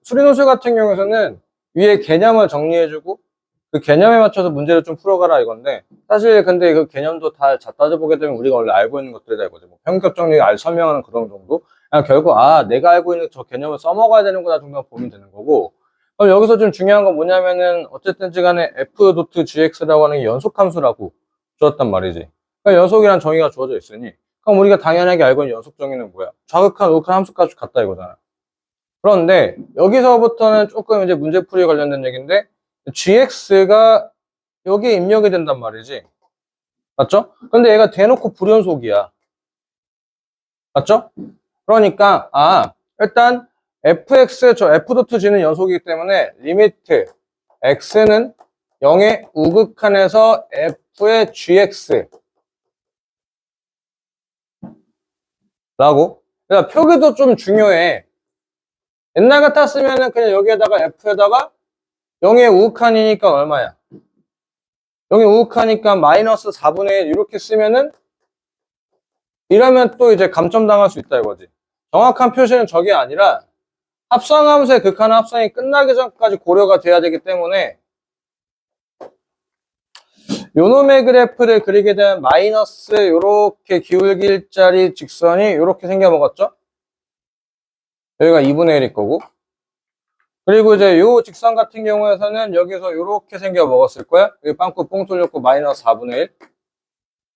수리노술 같은 경우에는 위에 개념을 정리해주고 그 개념에 맞춰서 문제를 좀 풀어가라 이건데, 사실 근데 그 개념도 다 따져보게 되면 우리가 원래 알고 있는 것들이다 이거죠. 뭐 평균 정리 설명하는 그런 정도. 그냥 결국 내가 알고 있는 저 개념을 써먹어야 되는구나 정도만 보면 되는 거고. 그럼 여기서 좀 중요한 건 뭐냐면은 어쨌든지 간에 f.gx라고 하는 게 연속함수라고 주었단 말이지. 그러니까 연속이란 정의가 주어져 있으니 그럼 우리가 당연하게 알고 있는 연속 정의는 뭐야? 좌극한 우극한 함수값이 같다 이거잖아. 그런데 여기서부터는 조금 이제 문제풀이에 관련된 얘기인데, gx가 여기에 입력이 된단 말이지. 맞죠? 근데 얘가 대놓고 불연속이야. 맞죠? 그러니까 일단 fx 저 f.g는 연속이기 때문에 리미트 x는 0의 우극한에서 f의 gx 라고. 그러니까 표기도 좀 중요해. 옛날 같았으면은 그냥 여기에다가 f에다가 0의 우극한이니까 얼마야? 0의 우극하니까 마이너스 4분의 1 이렇게 쓰면은, 이러면 또 이제 감점당할 수 있다 이거지. 정확한 표시는 저게 아니라 합성함수의 극한 합성이 끝나기 전까지 고려가 돼야 되기 때문에, 요놈의 그래프를 그리게 되면 마이너스 요렇게 기울기짜리 직선이 요렇게 생겨 먹었죠? 여기가 2분의 1일 거고, 그리고 이제 요 직선 같은 경우에서는 여기서 요렇게 생겨 먹었을 거야. 여기 빵꾸 뽕 뚫렸고 마이너스 4분의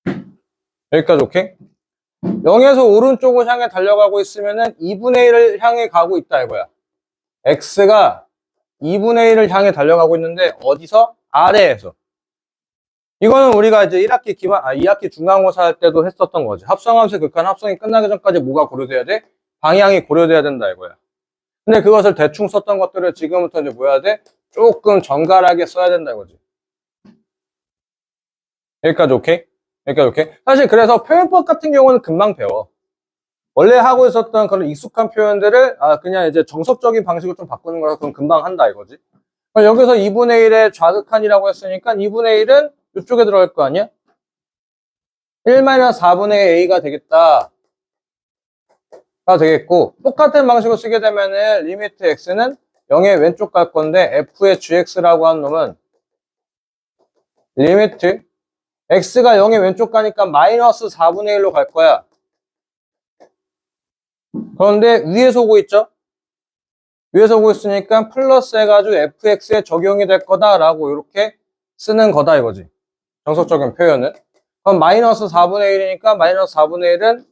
1. 여기까지 오케이? 0에서 오른쪽을 향해 달려가고 있으면은 2분의 1을 향해 가고 있다 이거야. x가 2분의 1을 향해 달려가고 있는데 어디서? 아래에서. 이거는 우리가 이제 2학기 중간고사 할 때도 했었던 거지. 합성함수의 극한 합성이 끝나기 전까지 뭐가 고려돼야 돼? 방향이 고려돼야 된다 이거야. 근데 그것을 대충 썼던 것들을 지금부터 이제 뭐 해야 돼? 조금 정갈하게 써야 된다 이거지. 여기까지 오케이? 여기까지 오케이? 사실 그래서 표현법 같은 경우는 금방 배워. 원래 하고 있었던 그런 익숙한 표현들을 그냥 이제 정석적인 방식으로 좀 바꾸는 거라 그럼 금방 한다 이거지. 여기서 2분의 1의 좌극한이라고 했으니까 2분의 1은 이쪽에 들어갈 거 아니야? 1-4분의 a가 되겠다. 가 되겠고, 똑같은 방식으로 쓰게 되면은 리미트 x는 0의 왼쪽 갈 건데 f의 gx라고 하는 놈은 리미트 x가 0의 왼쪽 가니까 마이너스 4분의 1로 갈 거야. 그런데 위에서 오고 있죠? 위에서 오고 있으니까 플러스 해가지고 fx에 적용이 될 거다라고 이렇게 쓰는 거다 이거지. 정석적인 표현은. 그럼 마이너스 4분의 1이니까 마이너스 4분의 1은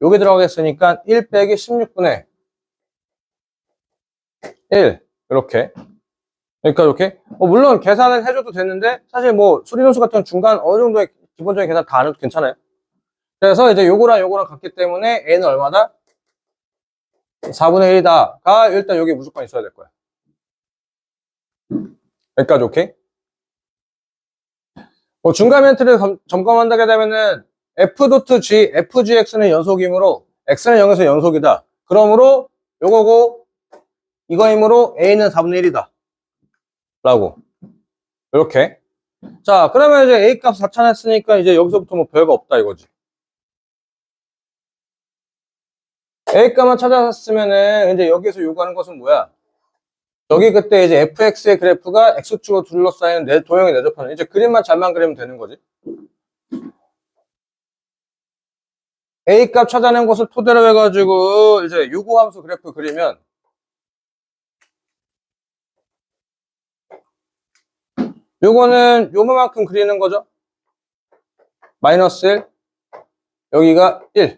여기 들어가겠으니까 1 빼기 16분의 1 이렇게. 그러니까 이렇게 물론 계산을 해줘도 되는데 사실 뭐 수리노수 같은 중간 어느 정도의 기본적인 계산 다 안 해도 괜찮아요. 그래서 이제 요거랑 요거랑 같기 때문에 a는 얼마다? 4분의 1이다가 일단 여기 무조건 있어야 될 거야. 여기까지 오케이? 중간 멘트를 점검한다게 되면은 fgx는 연속이므로 x는 0에서 연속이다. 그러므로 요거고 이거이므로 a는 4분의 1이다. 라고. 이렇게. 자, 그러면 이제 a 값 4 찾았으니까 이제 여기서부터 뭐 별거 없다 이거지. a 값만 찾았으면은 이제 여기서 요구하는 것은 뭐야? 여기 그때 이제 fx의 그래프가 x축으로 둘러싸인 도형의 내접하는, 이제 그림만 잘만 그리면 되는 거지. a 값 찾아낸 것을 토대로 해가지고 이제 요구함수 그래프 그리면 요거는 요만큼 그리는 거죠. 마이너스 1, 여기가 1.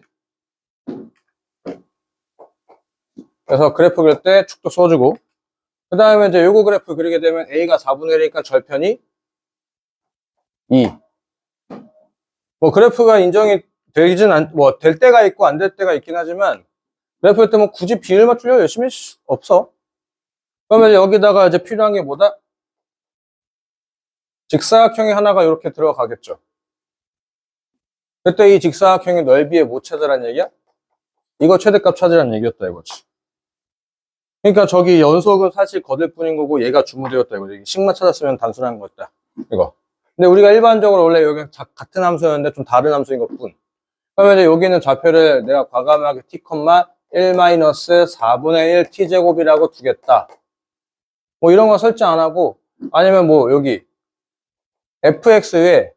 그래서 그래프 그릴 때 축도 써주고, 그 다음에 이제 요거 그래프 그리게 되면 a가 4분의 1이니까 절편이 2. 뭐 그래프가 인정이 될 때가 있고 안 될 때가 있긴 하지만, 그래프일 때 뭐 굳이 비율 맞추려고 열심히 없어. 그러면 여기다가 이제 필요한 게 뭐다? 직사각형이 하나가 이렇게 들어가겠죠. 그때 이 직사각형의 넓이에 뭐 찾으란 얘기야? 이거 최대값 찾으란 얘기였다 이거지. 그러니까 저기 연속은 사실 거들 뿐인 거고 얘가 주무되었다 이거지. 식만 찾았으면 단순한 거였다 이거. 근데 우리가 일반적으로 원래 여기 같은 함수였는데 좀 다른 함수인 것뿐. 그러면 이제 여기는 좌표를 내가 과감하게 t, 1-4분의 1 t제곱이라고 두겠다. 뭐 이런 거 설정 안 하고, 아니면 뭐 여기 fx에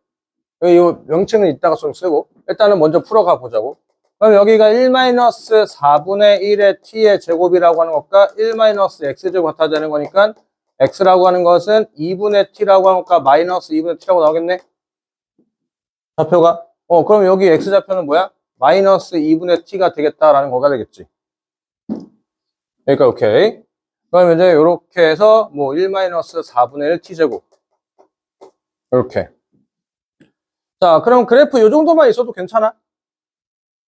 이 명칭은 이따가 좀 쓰고, 일단은 먼저 풀어가 보자고. 그럼 여기가 1-4분의 1의 t의 제곱이라고 하는 것과 1-x제곱 같아야 되는 거니까 x라고 하는 것은 2분의 t라고 하는 것과 마이너스 2분의 t라고 나오겠네? 좌표가? 그럼 여기 x좌표는 뭐야? 마이너스 2분의 t가 되겠다라는 거가 되겠지. 그러니까 오케이. 그럼 이제 이렇게 해서 뭐 1-4분의 1 t제곱. 이렇게. 자, 그럼 그래프 요 정도만 있어도 괜찮아?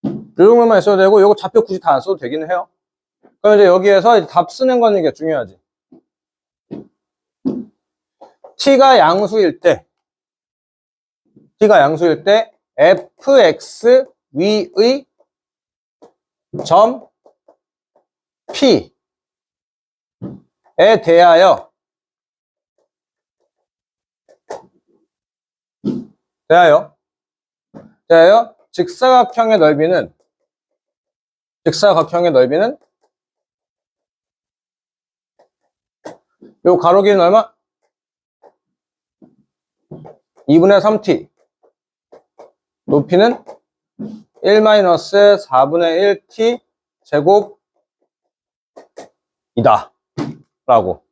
요 정도만 있어도 되고, 요거 좌표 굳이 다 안 써도 되긴 해요. 그럼 이제 여기에서 이제 답 쓰는 건 이게 중요하지. t가 양수일 때, fx 위의 점 p에 대하여 직사각형의 넓이는 요 가로 길이는 얼마? 2분의 3t. 높이는 1-4분의 1t 제곱이다. 라고.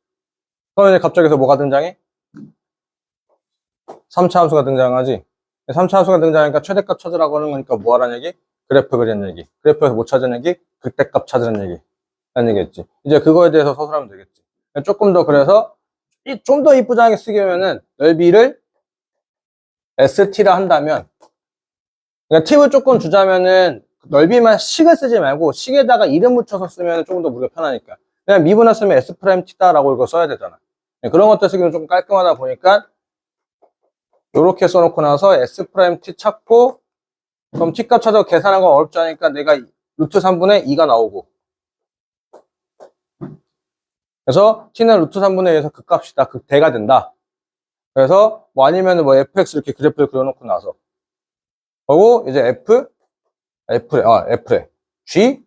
그럼 이제 갑자기 뭐가 등장해? 3차 함수가 등장하지. 3차 함수가 등장하니까 최대값 찾으라고 하는 거니까 뭐 하라는 얘기? 그래프 그리는 얘기. 그래프에서 못 찾는 얘기? 극대값 찾으라는 얘기. 라는 얘기겠지. 이제 그거에 대해서 서술하면 되겠지. 조금 더 그래서 좀 더 이쁘장하게 쓰기면은 넓이를 ST라 한다면, 그러니까 팁을 조금 주자면은 넓이만 식을 쓰지 말고 식에다가 이름 붙여서 쓰면 조금 더 우리가 편하니까. 그냥 미분을 쓰면 S'T다라고 이거 써야 되잖아. 그런 것들 쓰기는 좀 깔끔하다 보니까 이렇게 써놓고 나서 S'T 찾고, 그럼 T값 찾아서 계산한 건 어렵지 않으니까 내가 루트 3분의 2가 나오고, 그래서 T는 루트 3분의 2에서 극값이다. 극대가 된다. 그래서 뭐 아니면 뭐 fx 이렇게 그래프를 그려놓고 나서, 그리고 이제 f래 g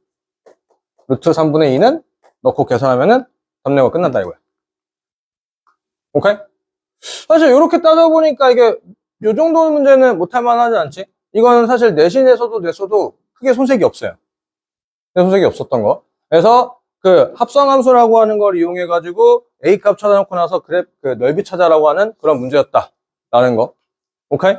루트 3분의 2는 넣고 계산하면은 답 내고 끝난다 이거야. 오케이? 사실 이렇게 따져보니까 이게 요 정도 문제는 못할 만하지 않지? 이거는 사실 내신에서도 냈어도 크게 손색이 없어요. 손색이 없었던 거. 그래서 그 합성함수라고 하는 걸 이용해 가지고 A값 찾아놓고 나서 그 넓이 찾아라고 하는 그런 문제였다 라는 거. 오케이?